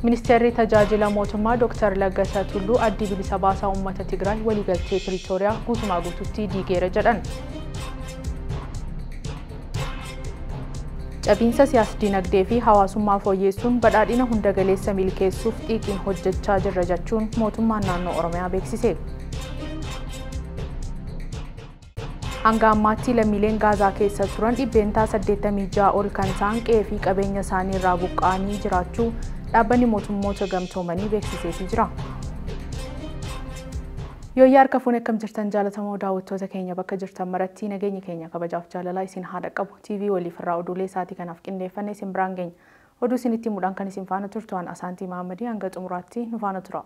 Ministeerri tajaajila mootummaa Dr. Laggasaa Tulluu addi bilisa baasaa uummata Tigraay waliigaltee Piriitooriyaa guutumaa guutuutti diigeera jedhan. Cabiinsa siyaas-dinagdee fi hawaasummaa fooyyessuun badhaadhina hunda galeessa milkeessuuf xiiqiin hojjechaa jirra jechuun mootummaan naannoo Oromiyaa beeksise. Hanga ammaatti lammiileen Gaazaa keessa turan dhibbeentaa 86 ol kan ta'an qe'ee fi qabeenya isaanii irraa buqqa'anii jiraachuu dhaabbanni mootummoota gamtoomanii beeksiseetii jira. Yooyyaa harka fuunee akkam jirtan jaalatamoo daawwattoota keenya bakka jirtan maratti nageenya keenya kabajaaf jaalalaa isin haadha qabu. TV waliif irraa oduulee isaatii kanaaf qindeeffannee isin biraan geenya. Oduu isinitti muudhaan kan isin faana turtu waan Asaantii Mahammadii hanga xumuraatti nu faana tura.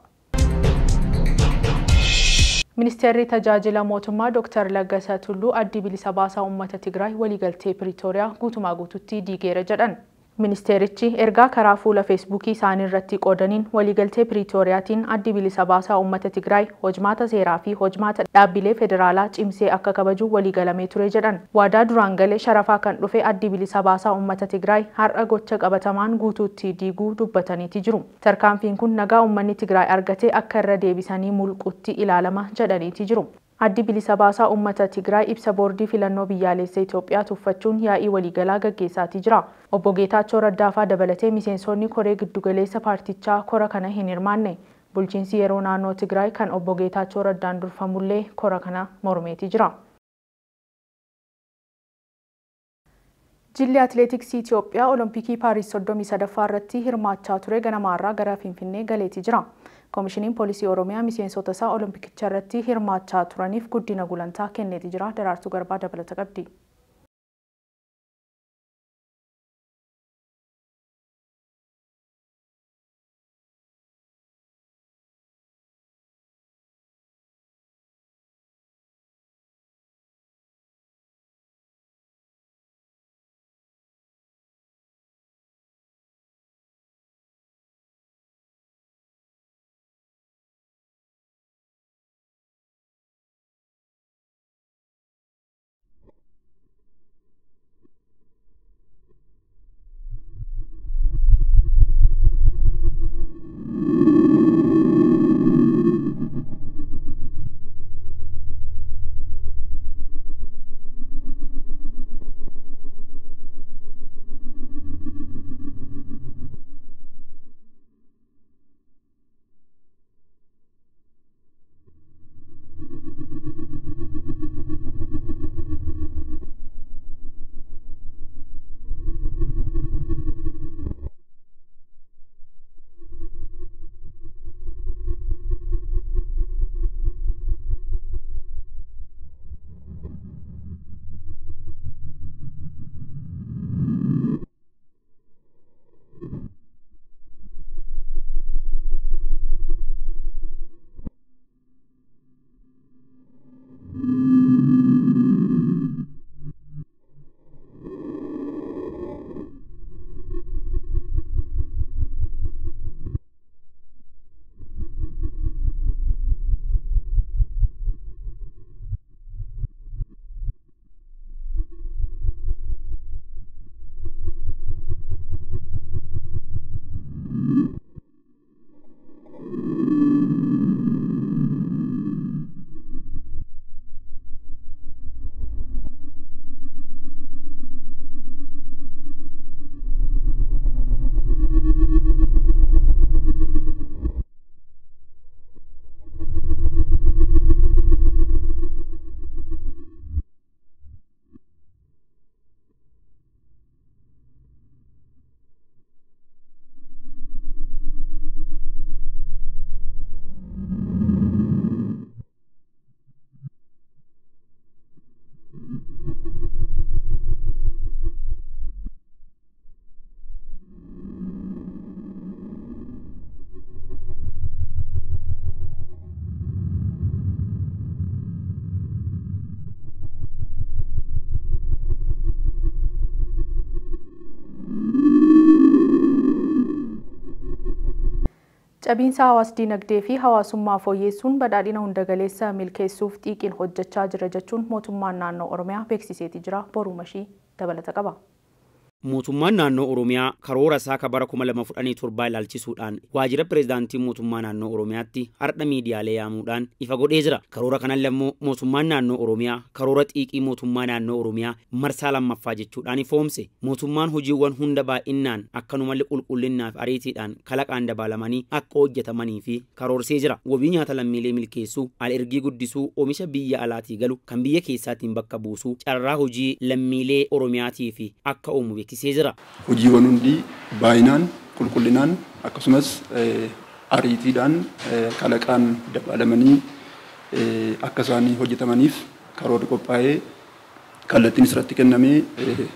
Ministeerri tajaajila mootummaa Dr. Laggasaa Tulluu addi bilisa baasaa uummata Tigraay waliigaltee Piriitooriyaa guutumaa guutuutti diigeera jedhan. Ministeerichi ergaa karaa fuula Feesbuukii isaanii irratti qoodaniin waliigaltee Piriitooriyaatiin addi bilisa baasaa uummata Tigraay hojmaata seeraa fi hojmaata dhaabbilee federaalaa cimsee akka kabaju waliigalamee ture jedhan. Waadaa duraan galee sharafaa kan dhufe addi bilisa baasaa uummata Tigraay har'a gocha qabatamaan guutuutti diiguu dubbataniiti jiru. Tarkaanfiin kun nagaa uummanni Tigraay argatee akka irra deebisanii mulqutti ilaalama jedhaniiti jiru. Addi bilisa baasaa uummata Tigraay ibsa boordii filannoo biyyaalessaa Itoophiyaa tuffachuun yaa'ii waliigalaa gaggeessaatii jira. Obbo Geetaachoo Raddaafaa dabalatee miseensonni koree giddugaleessa paartichaa kora kana hin hirmaanne. Bulchiinsi yeroo naannoo Tigraay kan obbo Geetaachoo Raddaan durfamullee kora kana mormeetii jira. Jilli Atileetiksii Itoophiyaa Olompikii Paaris 33ffaa irratti hirmaachaa ture ganamaarraa gara Finfinnee galeetii jira. Koomishiniin Poolisii Oromiyaa miseensota isaa Olompikichaa irratti hirmaachaa turaniif guddina gulantaa kenneetii jira. Daraartuu Garbaa dabalata qabdi. Cabiinsa hawaas-dinagdee fi hawaasummaa fooyyessuun badhaadhina hunda galeessa milkeessuuf xiiqiin hojjechaa jira jechuun mootummaan naannoo Oromiyaa beeksiseetii jira. Boruu mashii dabalata qaba. Mootummaan naannoo Oromiyaa karoora isaa bara 2017 ilaalchisuudhaan waajjira pireezidaantii mootummaa naannoo Oromiyaatti har'a miidiyaalee yaamuudhaan ifa godhee jira. Karoora kanallee immoo mootummaan naannoo Oromiyaa karoora xiiqii mootummaa naannoo Oromiyaa marsaa lammaffaa jechuudhaan ifoomse. Mootummaan hojiiwwan hunda baay'inaan akkanumallee qulqullinnaaf ariitiidhaan kalaqaan dabaalamanii akka hojjetamanii fi karoorsee jira. Wabii nyaata lammiilee milkeessuu, al-ergii guddisuu, oomisha biyya alaatii galu kan biyya keessaatiin bakka buusuu, carraa hojii lammiilee Oromiyaatii fi akka uumu hojiiwwan hundi baay'inaan qulqullinaan akkasumas ariitiidhaan kalaqaan dabaalamanii akka isaanii hojjetamaniif karoorri qophaa'ee kallattiin irratti kennamee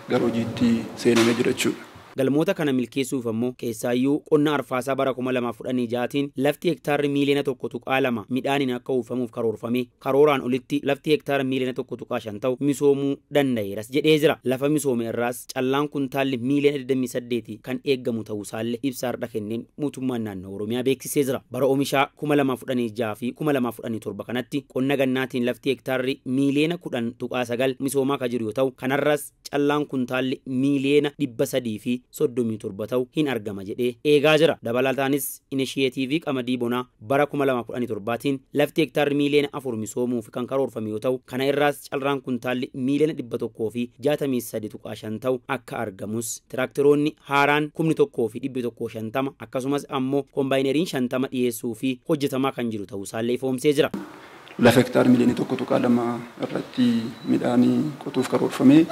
gara hojiitti seenamee jira jechuudha. Galmoota kana milkeessuuf ammoo keessaayyuu qonna arfaasaa bara 2016tiin lafti hektaarri miiliyoona 1.2 midhaaniin akka uwwifamuuf karoorfame karooraan olitti lafti hektaara miiliyoona 1.5 ta'u misoomuu danda'eeras jedhee jira. Lafa misoome irraas callaan kuntaalli miiliyoona 28 kan eeggamu ta'uusaallee ibsaarra kenneen mootummaan naannoo Oromiyaa beeksisee jira. Bara oomishaa 2016 fi 2017 kanatti qonna gannaatiin lafti hektaarri miiliyoona 10.9 misoomaa kan jiru yoo ta'u kanarraas callaan kuntaalli miiliyoona 300 fi 37 ta'u hin argama jedhee eegaa jira. Dabalataanis inishiyeetiivii qamadii bonaa bara 2017tiin lafti hektaarri miiliyoona 4 misoomuuf kan karoorfame yoo ta'u kana irraas callaan kuntaalli miiliyoona 100 fi 63.5 ta'u akka argamus tiraakteroonni haaraan 1,000 fi 150 akkasumas ammoo kombaayineriin 50 dhiyeessuu fi hojjetamaa kan jiru ta'uusaallee ifoomsee jira. Lafa hektaara miiliyoona 1.2 irratti midhaanii qotuuf karoorfame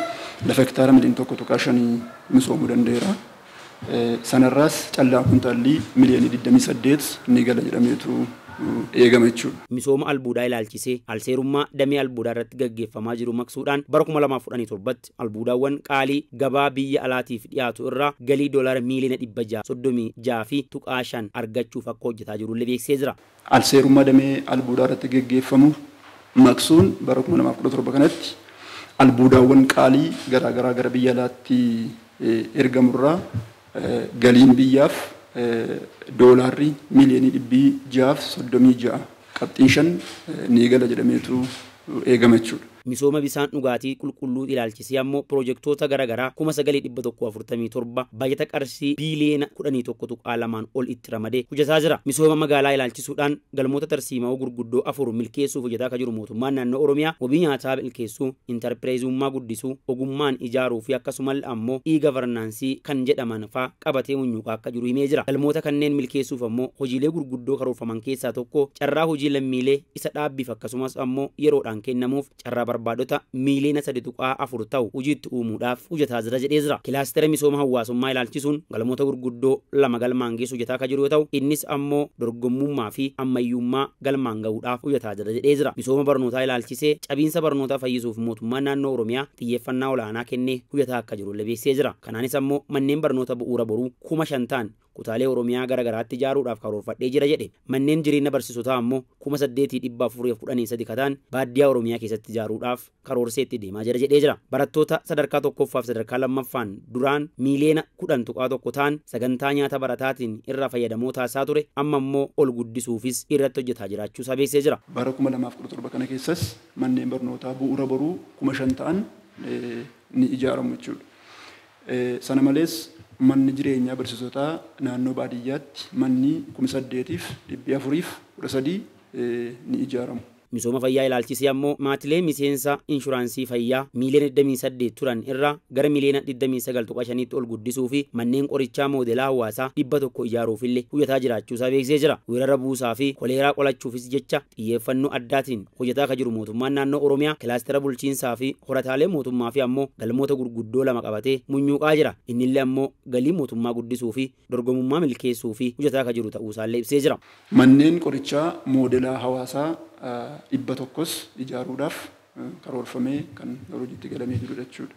lafa hektaara miiliyoona 1.5 misoomuu danda'eera. Sanarraas callaan kuntaalli miiliyoona 28 ni gala jedhameetu eegama jechuudha. Misooma albuudaa ilaalchisee alseerummaa damee albuudaa irratti gaggeeffamaa jiru maqsuudhaan bara 2017 albuudaawwan qaalii gabaa biyya alaatiif dhiyaatu irraa galii doolaara miiliyoona 636 fi 5 argachuuf akka hojjetaa jirullee beeksisee jira. Alseerummaa damee albuudaa irratti gaggeeffamu maqsuun bara 2017 kanatti albuudaawwan qaalii garaagaraa gara biyya alaatti ergamurraa galiin biyyaaf doolaarri miiliyoona 636 qabxiin 5 ni gala jedhameetu eegama jechuudha. Misooma bisaan dhugaatii qulqulluu ilaalchisee ammoo piroojeektoota garaagaraa 9,147 baajata qarshii biiliyoona 11.2 ol itti ramadee hojjetaa jira. Misooma magaalaa ilaalchisuudhaan galmoota tarsiimaa gurguddoo 4 milkeessuuf hojjetaa kan jiru mootummaan naannoo Oromiyaa wabii nyaataa milkeessuu, intarpireezummaa guddisuu, ogummaan ijaaruu fi akkasumas ammoo e-gavarnaansii kan jedhaman fa'aa qabatee munyuuqaa akka jiru himee jira. Galmoota kanneen milkeessuuf ammoo hojiilee gurguddoo karoorfaman keessaa tokko carraa hojii lammiilee isa dhaabbiif akkasumas ammoo yeroodhaan kennamuuf carraa barbaadota miiliyoona 3.4 ta'u hojiitti uumuudhaaf hojjetaa jira jedhee jira. Kilaastera misooma hawaasummaa ilaalchisuun galmoota gurguddoo 2 galmaan geessu hojjetaa kan jiru yoo ta'u innis ammoo dorgommummaa fi ammayyummaa galmaan ga'uudhaaf hojjetaa jira jedhee jira. Misooma barnootaa ilaalchisee cabiinsa barnootaa fayyisuuf mootummaan naannoo Oromiyaa xiyyeeffannaa olaanaa kennee hojjetaa akka jiru beeksisee jira. Kanaanis ammoo manneen barnoota bu'uura boruu 5,000 ta'an kutaalee Oromiyaa garaagaraatti ijaaruudhaaf karoorfadhee jira jedhe. Manneen jireenya barsiisotaa ammoo 8,413 kataan baadiyyaa Oromiyaa keessatti ijaaruudhaaf karoorseetti deemaa jira jedhee jira. Barattoota sadarkaa tokkoffaaf sadarkaa lammaffaan duraan miiliyoona 10.1 ta'an sagantaa nyaata barataatiin irraa fayyadamoo taasisaa ture amma ammoo ol guddisuufis irratti hojjetaa jiraachuu isaa beeksisee jira. Bara 2017 kana keessas manneen barnootaa bu'uura boruu 5,000 ta'an ni ijaaramu jechuudha. Sana malees manni jireenyaa barsiisotaa naannoo baadiyyaatti manni 8,413 ni ijaaramu. Misooma fayyaa ilaalchisee ammoo maatilee miseensa inshuraansii fayyaa miiliyoona 28 turan irraa gara miiliyoona 29.5tti ol guddisuu fi manneen qorichaa moodelaa hawaasaa 100 ijaaruufillee hojjetaa jiraachuu isaa beeksisee jira. Weerara buusaa fi koleeraa qolachuufis jecha xiyyeeffannoo addaatiin hojjetaa kan jiru mootummaan naannoo Oromiyaa kilaastera bulchiinsaa fi horataalee mootummaa fi ammoo galmoota gurguddoo 2 qabatee munyuuqaa jira. Innillee ammoo galii mootummaa guddisuu fi dorgomummaa milkeessuu fi hojjetaa kan jiru ta'uusaallee ibsee jira. Manneen qorichaa moodelaa hawaasaa 100 ijaaruudhaaf karoorfamee kan hojiitti galamee jiru jechuudha.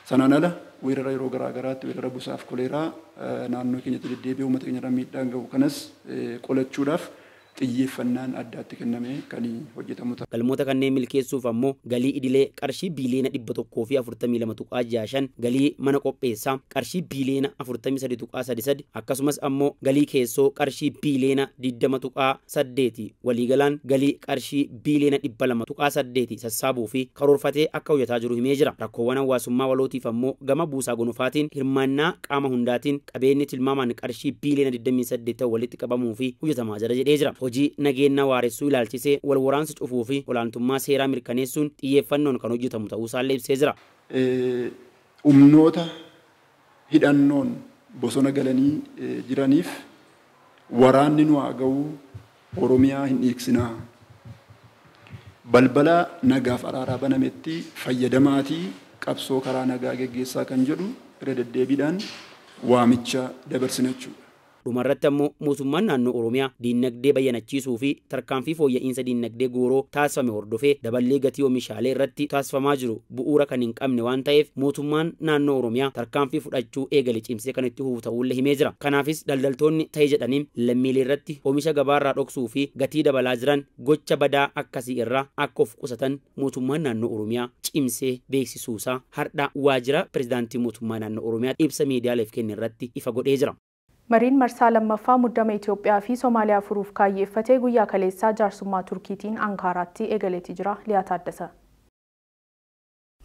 Sanaan ala weerara yeroo garaagaraatti weerara busaaf koleeraa naannoo keenyatti deddeebi'ee uummata keenya irra miidhaan gahu kanas qolachuudhaaf xiyyeeffannaan addaatti kennamee kan hojjetamu ta'a. Galmoota kanneen milkeessuuf ammoo galii idilee qarshii biiliyoona 142.65 galii mana qopheessaa qarshii biiliyoona 43.33 akkasumas ammoo galii keessoo qarshii biiliyoona 20.8 waliigalaan galii qarshii biiliyoona 200.8 sassaabuu fi karoorfatee akka hojjetaa jiru himee jira. Rakkoowwan hawaasummaa walootiif ammoo gama buusaa gonofaatiin hirmaannaa qaama hundaatiin qabeenyi tilmaamaan qarshii biiliyoona 28 walitti qabamuu fi hojjetamaa jira jedhee jira. Hojii nageenya waaressuu ilaalchisee wal waraansa cufuu fi olaantummaa seeraa mirkaneessuun xiyyeeffannoon kan hojjetamu ta'uu isaallee ibsee jira. Humnoota hidhannoon bosona galanii jiraniif waraanni nu haa ga'u Oromiyaa hin dhiiksinaa. Balbala nagaaf araaraa banametti fayyadamaatii qabsoo karaa nagaa geggeessaa kan jedhu irra deddeebiidhaan waamicha dabarsina jechuudha. Dhumarratti ammoo mootummaan naannoo Oromiyaa diinagdee bayyanachiisuu fi tarkaanfii fooyya'insa diinagdee guuroo taasifame hordofee daballee gatii oomishaalee irratti taasifamaa jiru bu'uura kan hin qabne waan ta'eef mootummaan naannoo Oromiyaa tarkaanfii fudhachuu eegale cimsee kan itti fufu ta'uullee himee jira. Kanaafis daldaltoonni ta'e jedhaniin lammiilee irratti oomisha gabaarraa dhoksuu fi gatii dabalaa jiran gocha badaa akkasii irraa akka of qusatan mootummaan naannoo Oromiyaa cimsee beeksisuusaa har'a waajjira pirezidaantii mootummaa naannoo Oromiyaa ibsa miidiyaaleef kenne irratti ifa godhee jira. Mariin marsaa lammaffaa muddama Itoophiyaa fi Somaaliyaa furuuf kaayyeeffatee guyyaa kaleessaa jaarsummaa Turkiitiin Ankaaraatti eegaleetii jira. Liyaa Taaddasa.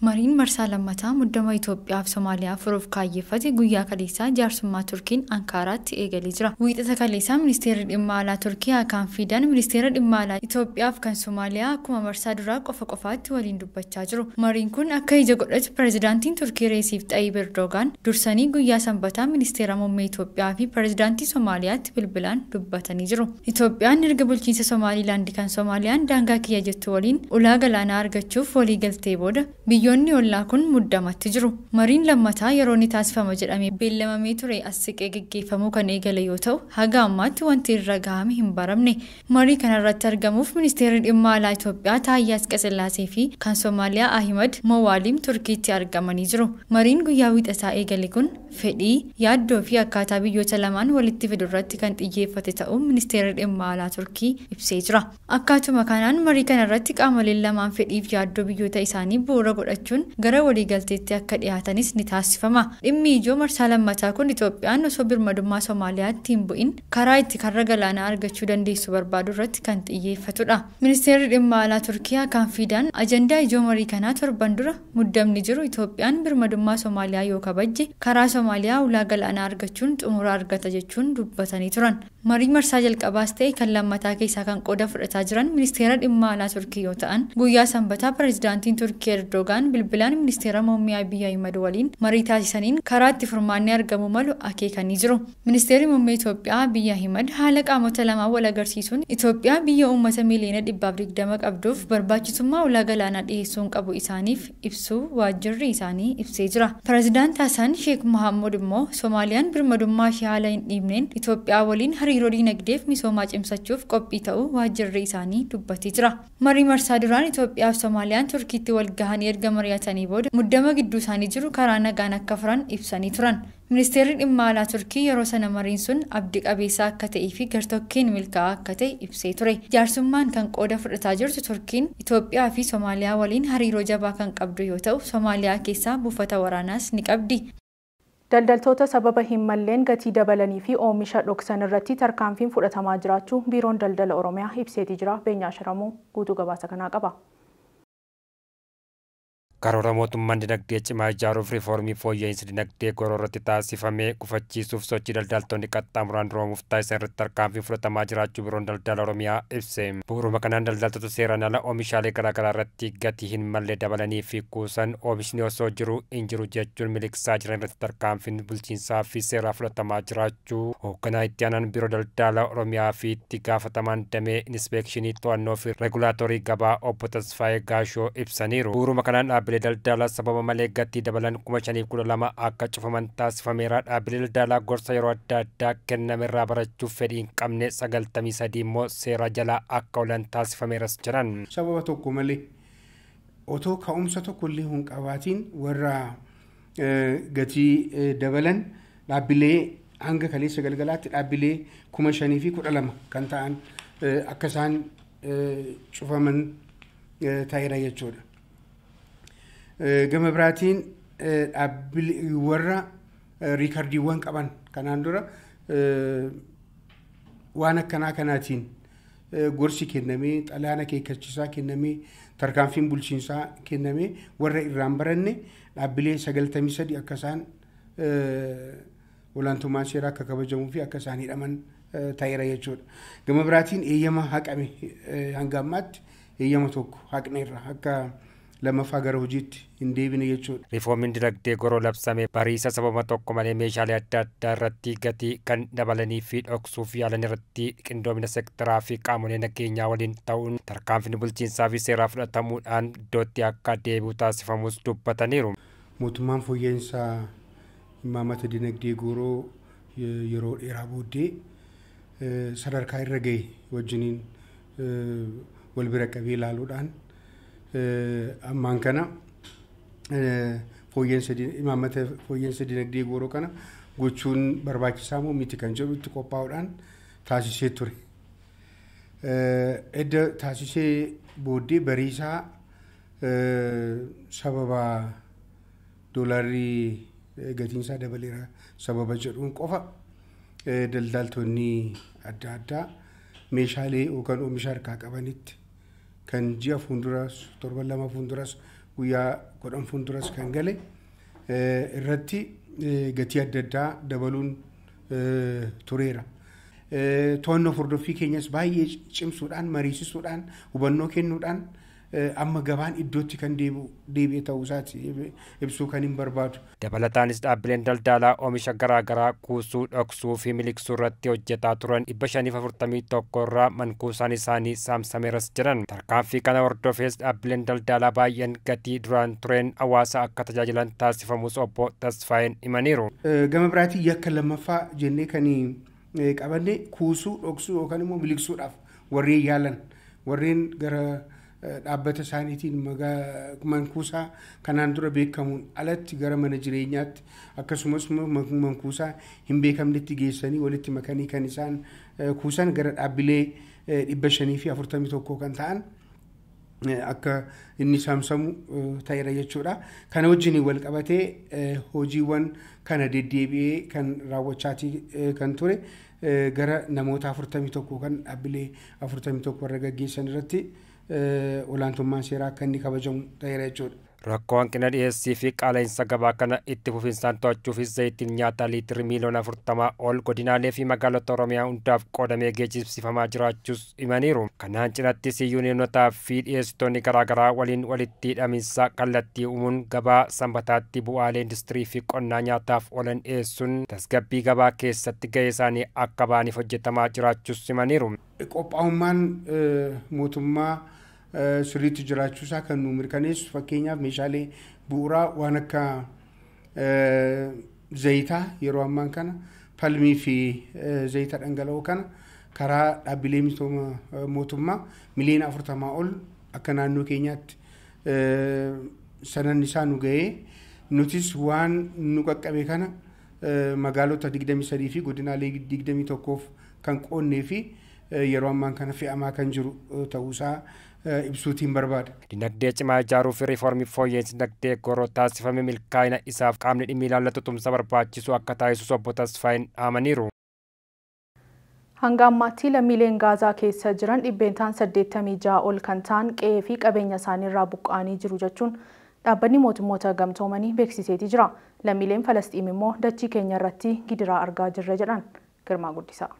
Mariin marsaa lammataa muddama Itoophiyaa fi Somaaliyaa furuuf kaayyeeffate guyyaa kaleessaa jaarsummaa Turkiin Ankaaraatti eegalee jira. Wiixata kaleessaa ministeerri dhimma alaa Turkii Hakan Fidan ministeera dhimma alaa Itoophiyaa fi kan Somaaliyaa akkuma marsaa duraa qofaatti waliin dubbachaa jiru. Mariin kun akka ija godhatu pirezidaantiin Turkii Reesiif Xayyib Erdogan dursanii guyyaa sanbataa ministeera muummee Itoophiyaa fi pirezidaantii Somaaliyaatti bilbilaan dubbatanii jiru. Itoophiyaan erga bulchiinsa Somaaliilaandii kan Soomaaliyaan daangaa kiyya jettu waliin ulaa galaanaa argachuuf walii galtee booda biyyoonni ollaa kun muddamatti jiru. Mariin lammataa yeroo ni taasifama jedhamee beellamamee ture as siqee gaggeeffamuu kan eegale yoo ta'u haga ammaatti wanti irra gahame hin baramne. Marii kanarratti argamuuf ministeerri dhimma alaa Itoophiyaa Taayyaa Asqasillaasee fi kan Soomaaliyaa Ahimad Mawaalim Turkiitti argamanii jiru. Mariin guyyaa wiixataa eegale kun fedhii, yaaddoo fi akkaataa biyyoota lamaan walitti fidu irratti kan xiyyeeffate ta'uu ministeerri dhimma alaa Turkii ibsee jira. Akkaatuma kanaan marii kanarratti qaamoleen lamaan fedhii fi yaaddoo biyyoota isaanii bu'uura godhachuun gara waliigalteetti akka dhiyaatanis ni taasifama. Dhimmi ijoo marsaa lammataa kun Itoophiyaan osoo birmadummaa Soomaaliyaatti hin bu'in karaa itti karra galaanaa argachuu dandeessu barbaadu irratti kan xiyyeeffatudha. Ministeerri dhimma alaa Turkii Hakan Fidan ajandaa ijoo marii kanaa torban dura muddamni jiru Itoophiyaan birmadummaa Soomaaliyaa yoo kabajje karaa Soomaaliyaa ulaa galaanaa argachuun xumura argata jechuun dubbatanii turan. Marii marsaa jalqabaas ta'e kan lammataa keessaa kan qooda fudhataa jiran ministeera dhimma alaa Turkii yoo ta'an guyyaa sanbataa pirezidaantiin Turkii Erdogan bilbilaan ministeera muummee Abiy Ahimad waliin marii taasisaniin karaa itti furmaanni argamu malu akeekanii jiru. Ministeerri muummee Itoophiyaa Abiy Ahimad haala qaamota lamaan wal agarsiisuun Itoophiyaa biyya uummata miliyoona 120 qabduuf barbaachisummaa ulaa galaanaa dhiyeessuun qabu isaaniif ibsuu waajjirri isaanii ibsee jira. Pirezidaant Hassan Sheekh Mohammud immoo Soomaaliyaan birmadummaa ishee haala hin dhiibneen Itoophiyaa waliin hariiroo dinagdeef misoomaa cimsachuuf qophii ta'uu waajjirri isaanii dubbatee jira. Marii marsaa duraan Itoophiyaa fi Soomaaliyaan Turkiitti wal gahanii erga mari'atanii booda muddama gidduu isaanii jiru karaa nagaan akka furan ibsanii turan. Ministeerri dhimma alaa Turkii yeroo sana mariin sun abdii qabeessa akka ta'ee fi gartokkeen milkaa'aa akka ta'e ibsee ture. Jaarsummaan kan qooda fudhataa jirtu Turkiin Itoophiyaa fi Soomaaliyaa waliin hariiroo jabaa kan qabdu yoo ta'u Soomaaliyaa keessaa buufata waraanaas ni qabdi. Daldaltoota sababa hin malleen gatii dabalanii fi oomisha dhoksan irratti tarkaanfiin fudhatamaa jiraachuu Biiroon Daldala Oromiyaa ibseetii jira. Beenyaa Sharamuu guutuu gabaasa kanaa qaba. Karoora mootummaan dinagdee cimaa ijaaruuf riifoormii fooyya'insa dinagdee goroo irratti taasifamee gufachiisuuf sochii daldaltoonni qaxxaamuraan duroomuuf taasisan irratti tarkaanfiin fudhatamaa jiraachuu Biiroon Daldala Oromiyaa ibse. Bu'uuruma kanaan daldaltoota seeraan ala oomishaalee garaagaraa irratti gatii hin malle dabalanii fi kuusan oomishni osoo jiru hin jiru jechuun miliqsaa jiran irratti tarkaanfiin bulchiinsaa fi seeraa fudhatamaa jiraachuu hoogganaa itti aanaan Biiroo Daldala Oromiyaa fi itti gaafatamaan damee inspeekshinii to'annoo fi reegulaatoorii gabaa obbo Tasfaayee Gaashoo ibsaniiru. Bu'uuruma kanaan dhaabbilee daldalaa sababa malee gatii dabalan 512 akka cufaman taasifameera. Dhaabbilee daldalaa gorsa yeroo adda addaa kennamerraa barachuuf fedhii hin qabne 93 immoo seera jalaa akka oolan taasifameeras jiran. Sababa tokko malee otoo ka'umsa tokko illee hin qabaatiin warra gatii dabalan dhaabbilee hanga kaleessa galgalaatti dhaabbilee 5,012 kan ta'an akka isaan cufaman taa'eera jechuudha. Gama biraatiin dhaabbilee warra riikardiiwwan qaban kanaan dura waan akkanaa kanaatiin gorsi kennamee xalayaa akeekkachiisaa kennamee tarkaanfiin bulchiinsaa kennamee warra irraan baranne dhaabbilee 93 akka isaan olaantummaan seeraa akka kabajamuu fi akka isaan hidhaman taa'eera jechuudha. Gama biraatiin eeyyama haqame hanga ammaatti eeyyama tokko haqneerra akka lammaffaa gara hojiitti hin deebine jechuudha. Riiformiin dinagdee goroo labsame bariisa sababa tokko malee meeshaalee adda addaa irratti gatii kan dabalanii fi dhoksuuf yaalan irratti qindoomina seektaraa fi qaamolee nageenyaa waliin ta'uun tarkaanfiin bulchiinsaa fi seeraa fudhatamuudhaan iddootti akka deebi'u taasifamus dubbataniiru. Mootummaan fooyya'insaa imaammata dinagdee goroo yeroo dheeraa booddee sadarkaa irra gahe wajjiniin wal bira qabee ilaaluudhaan ammaan kana imaammata fooyya'insa dinagdee goroo kana gochuun barbaachisaa moo miti kan jedhu itti qophaa'uudhaan taasisee ture. Edda taasisee booddee bariisaa sababa doolaarrii gatiinsaa dabaleera sababa jedhuun qofa daldaltoonni adda addaa meeshaalee yookaan oomisha harkaa qabanitti kan ji'a fuulduras torban lama fuulduras guyyaa 10 fuulduras kan gale irratti gatii adda addaa dabaluun tureera. To'annoo hordoffii keenyas baay'ee cimsuudhaan mariisisuudhaan hubannoo kennuudhaan amma gabaan iddootti kan deebi'e ta'uu isaati ibsuu kan hin barbaadu. Dabalataanis dhaabbileen daldalaa oomisha garaagaraa kuusuu, dhoksuu fi miliqsuu irratti hojjetaa turan 541 irraa mankuusaan isaanii saamsameeras jedhan. Tarkaanfii kana hordofees dhaabbileen daldalaa baay'een gatii duraan tureen hawaasa akka tajaajilan taasifamus obbo Tasfaayeen himaniiru. Gama biraatiin yakka lammaffaa jennee kan qabanne kuusuu, dhoksuu yookaan immoo miliqsuudhaaf warreen yaalan warreen gara dhaabbata isaaniitiin mankuusaa kanaan dura beekamuun alatti gara mana jireenyaatti akkasumas mankuusaa hin beekamnetti geessanii walitti makanii kan isaan kuusan gara dhaabbilee 541 kan ta'an akka inni saamsamu ta'eera jechuudha. Kana wajjin wal qabatee hojiiwwan kana deddeebi'ee kan raawwachaatii kan ture gara namoota 41 kan dhaabbilee 41 warra gaggeessan irratti olaantummaan seeraa akka inni kabajamu ta'eera jechuudha. Rakkoo hanqina dhiyeessii fi qaala'insa gabaa kana itti fufinsaan to'achuufis zayitiin nyaataa liitirii miliyoona 40 ol godinaalee fi magaalota Oromiyaa hundaaf qoodamee geejjibsifamaa jiraachuus himaniiru. Kanaan cinattis yuuniyonotaa fi dhiyeessitoonni garaagaraa waliin walitti hidhaminsa kallattii uumuun gabaa sanbataatti bu'aalee industirii fi qonnaa nyaataaf oolan dhiyeessuun tasgabbii gabaa keessatti gahee isaanii akka ba'aniif hojjetamaa jiraachuus himaniiru. Qophaa'ummaan mootummaa sirriitti jiraachuusaa kan nu mirkaneessu fakkeenyaaf meeshaalee bu'uuraa waan akka zayitaa yeroo ammaan kana palmii fi zayita dhangala'oo kana karaa dhaabbilee misooma mootummaa miliyoona 40 ol akka naannoo keenyaatti sanan isaa nu ga'ee nutis waan nu qaqqabe kana magaalota 23 fi godinaalee 21 kan qoonnee fi yeroo ammaan kana fe'amaa kan jiru ta'uusaa ibsuutiin barbaada. Dinagdee cimaa ijaaruu fi riiformii fooyya'insi dinagdee goroo taasifame milkaa'ina isaaf qaamni dhimmi ilaallatu tumsa barbaachisu akka taasisu obbo Tasfaayeen dhaamaniiru. Hanga ammaatti lammiileen Gaazaa keessa jiran dhibbeentaan 86 ol kan ta'an qe'ee fi qabeenya isaaniirraa buqqa'anii jiru jechuun dhaabbanni mootummoota gamtoomanii beeksiseeti jira. Lammiileen Falasxiin immoo dachii keenya irratti gidiraa argaa jirra jedhan. Girmaa Guddisaa.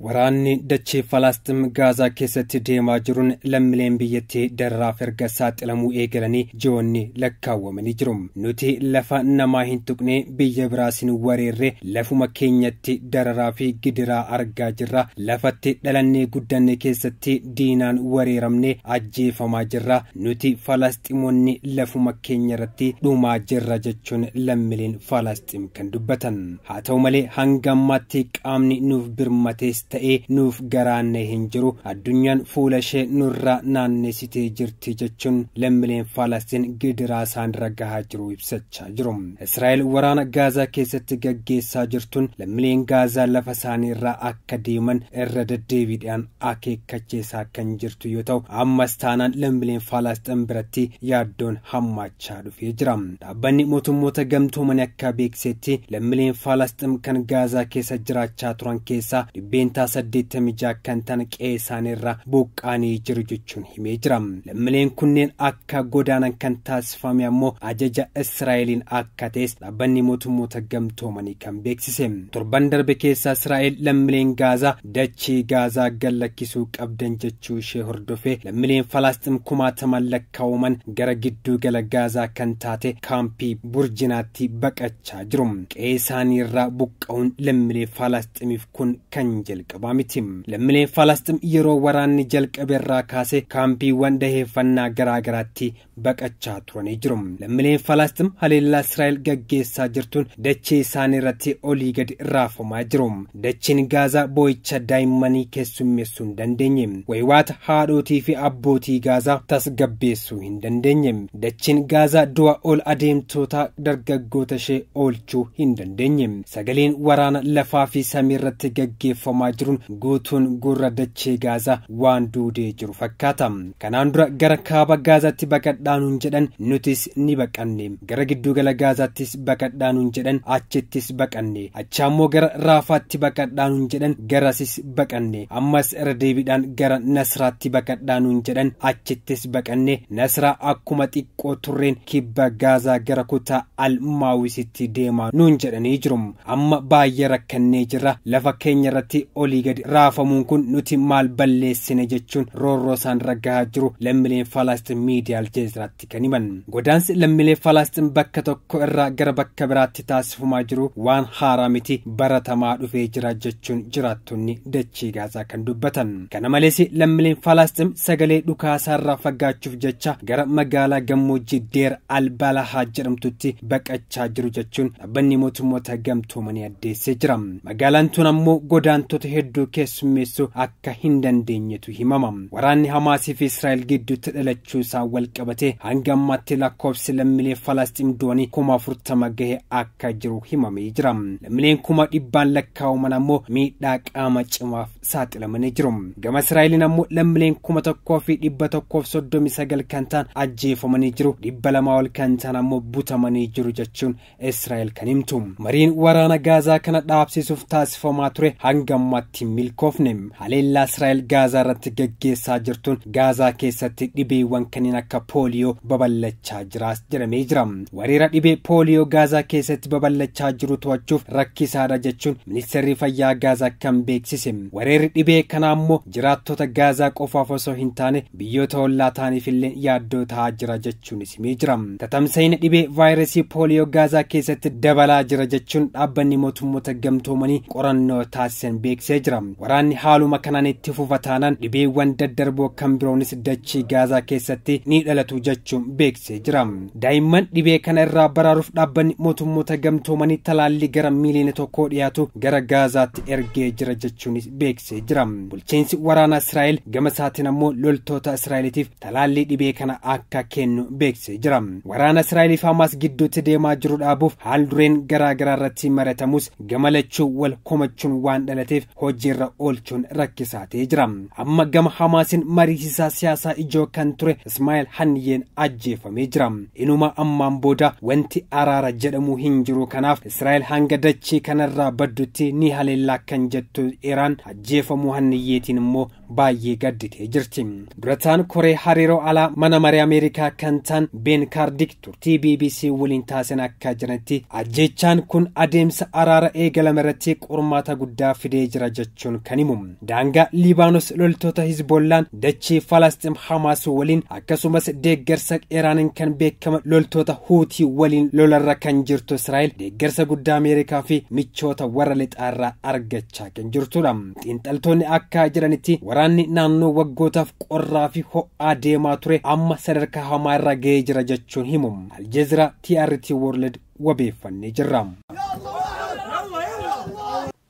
Waraanni dachee Falasxiin Gaazaa keessatti deemaa jiruun lammiileen biyyattii dararaaf erga saaxilamuu eegalanii ji'oonni lakkaawwamanii jiru. Nuti lafa namaa hin tuqne biyya biraasin wareerre lafuma keenyatti dararaa fi gidiraa argaa jirra. Lafatti dhalannee guddanne keessatti diinaan wareeramne ajjeefamaa jirra. Nuti Falasxiimonni lafuma keenya irratti dhumaa jirra jechuun lammiileen Falasxiin kan dubbatan. Haa ta'u malee hanga ammaatti qaamni nuuf birmatees ta'ee nuuf garaanne hin jiru addunyaan fuula ishee nurraa naannessitee jirti jechuun lammiileen Falastiin gidiraa isaan ragahaa jiru ibsachaa jiru. Israa'el waraana Gaazaa keessatti gaggeessaa jirtuun lammiileen Gaazaa lafa isaanii irraa akka deeman irra deddeebiidhaan akeekkachiisaa kan jirtu yoo ta'u ammas taanaan lammiileen Falastiin biratti yaaddoon hammaachaa dhufee jira. Dhaabbanni mootummoota gamtoomanii akka beeksetti lammiileen Falastiin kan Gaazaa keessa jiraachaa turan keessaa dhibbeentaa 86 kan ta'an qe'ee isaaniirraa buqqaanii jiru jechuun himee jira. Lammiileen kunneen akka godaanan kan taasifame ammoo ajaja Israa'eliin akka ta'es dhaabbanni mootummoota gamtoomanii kan beeksise. Torban darbe keessa Israa'el lammiileen Gaazaa dachee Gaazaa gallakkisuu qabdan jechuu ishee hordofee lammiileen Falastiin 60,000 lakkaa'aman gara gidduu gala Gaazaa kan taate kaampii Burjinaatti baqachaa jiru. Qe'ee isaaniirraa buqqa'uun lammiilee Falastiiniif kun kan jalqabaa miti. Lammiileen Falastiin yeroo waraanni jalqabe irraa kaasee kaampiiwwan daheeffannaa garaa garaatti baqachaa turanii jiru. Lammiileen Falastiin haleellaa Israa'el gaggeessaa jirtuun dachee isaanii irratti olii gadi raafamaa jiru. Dachiin Gaazaa boo'icha daa'immanii keessummeessuu hin dandeenye. Waywaata haadhotii fi abbootii Gaazaa tasgabbeessuu hin dandeenye. Dachiin Gaazaa du'a ol adeemtoota dargaggoota ishee oolchuu hin dandeenye. Sagaleen waraana lafaa fi samii irratti gaggeeffamaa jiruun guutuun gurra dachee Gaazaa waan duudee jiru fakkaata. Kanaan dura gara kaaba Gaazaatti baqadhaanuun jedhan nutis ni baqanne. Gara giddugala Gaazaattis baqadhaanuun jedhan achittis baqanne. Achaammoo gara Raafaatti baqadhaanuun jedhan garasis baqanne. Ammas irra deebiidhaan gara Nasraatti baqadhaanuun jedhan achittis baqanne. Nasraa akkuma xiqqoo turreen kibba Gaazaa gara kutaa Al-Maawisitti deemaa nuun jedhanii jiru. Amma baay'ee rakkannee jirra. Lafa keenya irratti olii gadi raafamuun kun nuti maal balleessine jechuun roorroo isaan ragahaa jiru lammiileen Falastiin miidiyaa Aljeeziraatti kan himan. Godaansi lammiilee Falastiin bakka tokko irraa gara bakka biraatti taasifamaa jiru waan haaraa miti baratamaa dhufee jira jechuun jiraattonni dachee Gaazaa kan dubbatan. Kana malees lammiileen Falastiin sagalee dhukaasaa irraa fagaachuuf jecha gara magaalaa gammoojjii Deer Al-Balahaa jedhamtutti baqachaa jiru jechuun dhaabbanni mootummoota gamtoomanii addeessee jira. Magaalaan tun ammoo godaantota hedduu keessummeessuu akka hin dandeenyetu himama. Waraanni Hamaasii fi Israa'el gidduutti dhalachuu isaa wal qabatee hanga ammaatti lakkoofsi lammiilee Falastiin du'anii 40,000 gahee akka jiru himamee jira. Lammiileen 100,000 lakkaa'aman ammoo miidhaa qaama cimaaf saaxilamanii jiru. Gama Israa'eliin ammoo lammiileen 1,139 kan ta'an ajjeefamanii jiru. 200 ol kan ta'an ammoo butamanii jiru jechuun Israa'el kan himtu. Mariin waraana Gaazaa kana dhaabsisuuf taasifamaa ture hanga ammaatti milkoofne. Haleellaa Israa'el Gaazaa irratti gaggeessaa jirtuun Gaazaa keessatti dhibeewwan kanneen akka pooliyoo babal'achaa jiraas jedhamee jira. Weerara dhibee pooliyoo Gaazaa keessatti babal'achaa jiru to'achuuf rakkisaadha jechuun ministeerri fayyaa Gaazaa kan beeksise. Weerarri dhibee kana ammoo jiraattota Gaazaa qofaaf osoo hin taane biyyoota ollaa ta'aniif illee yaaddoo ta'aa jira jechuunis himee jira. Tatamsa'ina dhibee vaayirasii pooliyoo Gaazaa keessatti dabalaa jira jechuun dhaabbanni mootummoota gamtoomanii qorannoo taasisan beeksisee jira. Waraanni haaluma kanaan itti fufa taanaan dhibeewwan daddarboo kan biroonis dachee Gaazaa keessatti ni dhalatu jechuun beeksisee jira. Daa'imman dhibee kana irraa baraaruuf dhaabbanni mootummoota gamtoomanii talaallii gara miiliyoona 1 dhiyaatu gara Gaazaatti ergee jira jechuunis beeksisee jira. Bulchiinsi waraana Israa'el gama isaatiin ammoo loltoota Israa'eliitiif talaallii dhibee kana akka kennu beeksisee jira. Waraana Israa'elii fi Hamaas gidduutti deemaa jiru dhaabuuf haal dureen garaa garaa irratti maratamus gama lachuu wal komachuun waan dhalateef hojiirra oolchuun rakkisaa ta'ee jira. Amma gama Hamaasiin mariisisaa siyaasaa ijoo kan ture Ismaa'eel Haniyeen ajjeefamee jira. Inuma ammaan booda wanti araara jedhamu hin jiru. Kanaaf Israa'el hanga dachee kanarraa baddutti ni haleellaa kan jettu Iraan ajjeefamuu Haniyyeetiin immoo baay'ee gadditee jirti. Durataan Koree hariiroo alaa mana maree Ameerikaa kan ta'an Ben Kardik turtii BBC waliin taasisan akka jiranitti ajjechaan kun adeemsa araara eegalame irratti qormaata guddaa fidee jira jechuun kan himu. Daangaa Liibaanos loltoota Hizbollaan dachee Falastiin Hamaas waliin akkasumas deeggarsa Iraaniin kan beekama loltoota Huutii waliin lolarra kan jirtu Israa'el deeggarsa guddaa Ameerikaa fi michoota warra lixaarraa argachaa kan jirtudha. Xiinxaltoonni akka jiranitti waraanni naannoo waggootaaf qorraa fi ho'aa deemaa ture amma sadarkaa hamaa irra ga'ee jira jechuun himu. Aljeeziraa TRT World wabeeffannee jirra.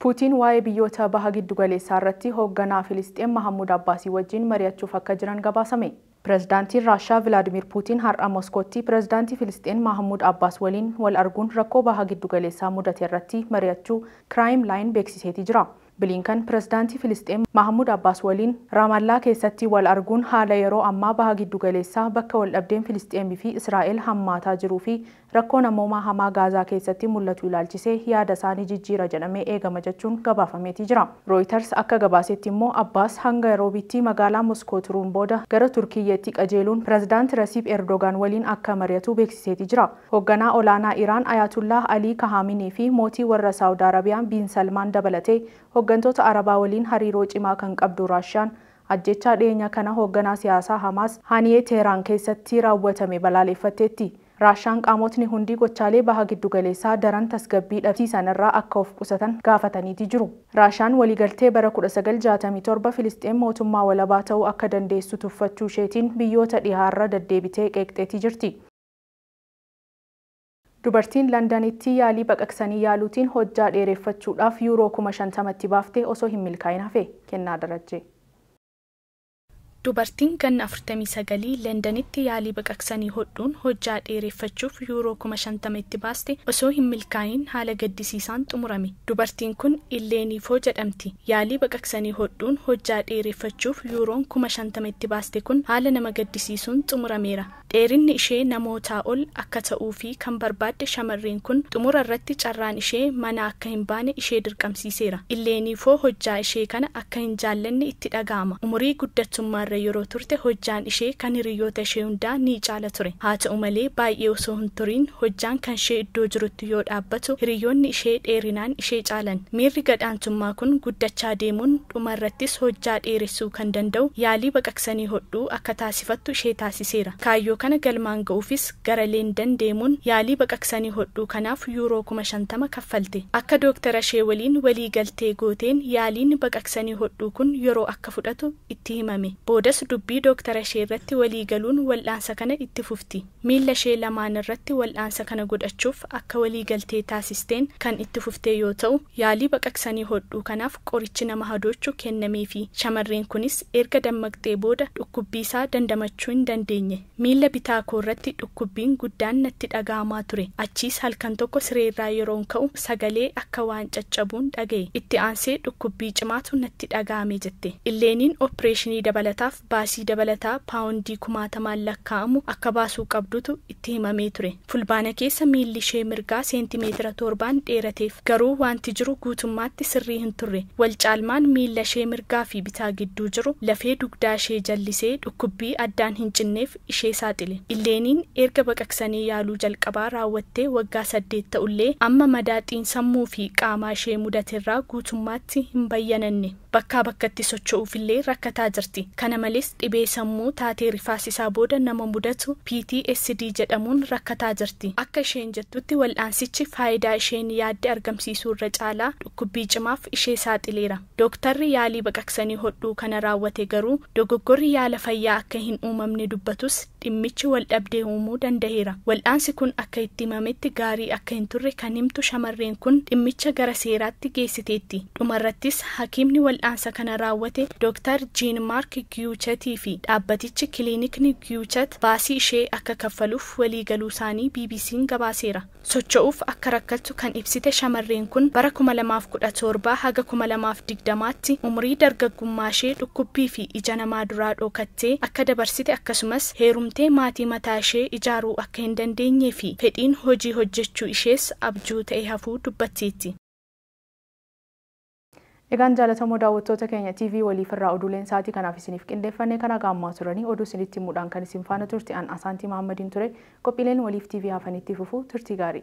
Puutiin waa'ee biyyoota baha giddu galeessaa irratti hoogganaa Filisxeen Mahammud Abbaasii wajjin mari'achuuf akka jiran gabaasame. Pireezidaantiin Raashaa Vilaadimir Puutiin har'a Moskootti pireezidaantii Filisxeen Mahammud Abbaas waliin wal arguun rakkoo baha giddu galeessaa mudate irratti mari'achuu Kiraayim Laayin beeksiseeti jira. Bilinkan pireezidaantii Filisxeen Mahammud Abbaas waliin Raamallaa keessatti wal arguun haala yeroo ammaa baha giddu galeessaa bakka wal dhabdeen Filisxeemii fi Israa'el hammaataa jiruu fi rakkoo namoomaa hamaa Gaazaa keessatti mul'atu ilaalchisee yaada isaanii jijjiira jedhamee eegama jechuun gabaafameeti jira. Reuters akka gabaasetti immoo Abbaas hanga Roobitti magaalaa Moskoo turuun booda gara Turkiyyeetti qajeeluun pireezidaantii Rasiib Erdogaan waliin akka mari'atu beeksiseeti jira. Hoogganaa olaanaa Iraan Ayatullah Ali Khamenei fi mootii warra Saawud Arabiyaan Bin Salmaan dabalatee hooggantoota Arabaa waliin hariiroo cimaa kan qabdu Raashaan ajjechaa dhiyeenya kana hoogganaa siyaasaa Hamaas Haniyee Teheraan keessatti raawwatame balaaleffatteetti. Raashaan qaamotni hundi gochaalee baha giddu galeessaa daran tasgabbii dhabsiisan irraa akka of qusatan gaafataniiti jiru. Raashaan waliigaltee bara 1967 Filisxeen mootummaa walabaa ta'uu akka dandeessu tuffachuu isheetiin biyyoota dhihaarra deddeebitee qeeqxeetii jirti. Dubartiin Londanitti yaalii baqaqsanii yaaluutiin hojjaa dheereffachuudhaaf yuuroo 50,000tti baaftee osoo hin milkaa'in hafe. Kennaa Darajjee. Dubartiin ganna 49 Londanitti yaalii baqaqsanii hodhuun hojjaa dheereffachuuf yuuroo 50,000tti baaste osoo hin milkaa'in haala gaddisiisaan xumurame. Dubartiin kun Illeenifoo jedhamti. Yaalii baqaqsanii hodhuun hojjaa dheereffachuuf yuuroon 50,000tti baaste kun haala nama gaddisiisuun xumurameera. Dheerinni ishee namootaa ol akka ta'uu fi kan barbaadde shamarreen kun xumura irratti carraan ishee mana akka hin baane ishee dirqamsiiseera. Illeenifoo hojjaa ishee kana akka hin jaallanne itti dhaga'ama. Umurii guddatummaa yeroo turte hojjaan ishee kan hiriyoota ishee hundaa ni caala ture. Haa ta'u malee baay'ee osoo hin turiin hojjaan kan ishee iddoo jirutti yoo dhaabbatu hiriyoonni ishee dheerinaan ishee caalan. Miirri gadhaantummaa kun guddachaa deemuun dhuma irrattis hojjaa dheeressuu kan danda'u yaalii baqaqsanii hodhuu akka taasifattu ishee taasiseera. Kaayyoo kana galmaan ga'uufis gara Leendan deemuun yaalii baqaqsanii hodhuu kanaaf yuuroo 50,000 kaffalti. Akka dooktara ishee waliin walii galtee gooteen yaaliin baqaqsanii hodhuu kun yeroo akka fudhatu itti himame. Boodas dubbii dooktara ishee irratti walii galuun wal'aansa kana itti fufti. Miila ishee lamaan irratti wal'aansa kana godhachuuf akka walii galtee taasisteen kan itti fuftee yoo ta'u, yaalii baqaqsanii hodhuu kanaaf qorichi nama hadoochu kennameefi. Shamarreen kunis erga dammaqxee booda dhukkubbii isaa dandamachuu hin dandeenye. Miila bitaa koo irratti dhukkubbiin guddaan natti dhaga'amaa ture. Achiis halkan tokko sireerraa yeroon ka'u sagalee akka waan caccabuun dhaga'e. Itti aansee dhukkubbii cimaatu natti dhaga'ame jette. Illeeniin opereeshinii dabalataaf baasii dabalataa paawundii 60,000 lakkaa'amu akka baasuu qabdutu itti himamee ture. Fulbaana keessa miilli ishee mirgaa seentimeetira 7 dheerateef garuu wanti jiru guutummaatti sirrii hin turre. Wal caalmaan miilla ishee mirgaa fi bitaa gidduu jiru lafee dugdaa ishee jallisee dhukkubbii addaan hin cinneef ishee saaxile. Illeeniin erga baqaqsanii yaaluu jalqabaa raawwattee waggaa 8 ta'ullee amma madaaxiin sammuu fi qaamaa ishee mudateerraa guutummaatti hin bayyananne. Bakkaa bakkatti socho'uufillee rakkataa jirti. Kana malees dhibee sammuu taatee rifaasisaa booda nama mudatu PTSD jedhamuun rakkataa jirti. Akka isheen jettutti wal'aansichi faayidaa isheen yaadde argamsiisuu irra caalaa dhukkubbii cimaaf ishee saaxileera. Dooktarri yaalii baqaqsanii hodhuu kana raawwate garuu dogoggorri yaala fayyaa akka hin uumamne dubbatus dhimmichi wal dhabdee uumuu danda'eera. Wal'aansi kun akka itti himametti gaarii akka hin turre kan himtu shamarreen kun dhimmicha gara seeraatti geessiteetti. Dhumarrattis hakiimni wal'aansa kana raawwate Dooktar Jean Mark Guuchetii fi dhaabbatichi kiliinikni Guuchet baasii ishee akka kaffaluuf walii galuu isaanii BBC'n gabaaseera. Socho'uuf akka rakkattu kan ibsite shamarreen kun bara 2017 haga 2020tti umurii dargaggummaa ishee dhukkubbii fi ija namaa duraa dhokattee akka dabarsite akkasumas heerumtee maatii mataa ishee ijaaruu akka hin dandeenyee fi fedhiin hojii hojjechuu ishees abjuu ta'e hafuu dubbatteetti. Egaan jaalatamoo daawwattoota keenya TV waliif irraa oduuleen sa'aatii kanaaf isiniif qindeeffannee kana gaammaa turanii oduu isinitti himuudhaan kan isin faana turte an Asaantii Mahammadiin ture. Qophiileen waliif TV hafanitti fufuu turtii gaarii.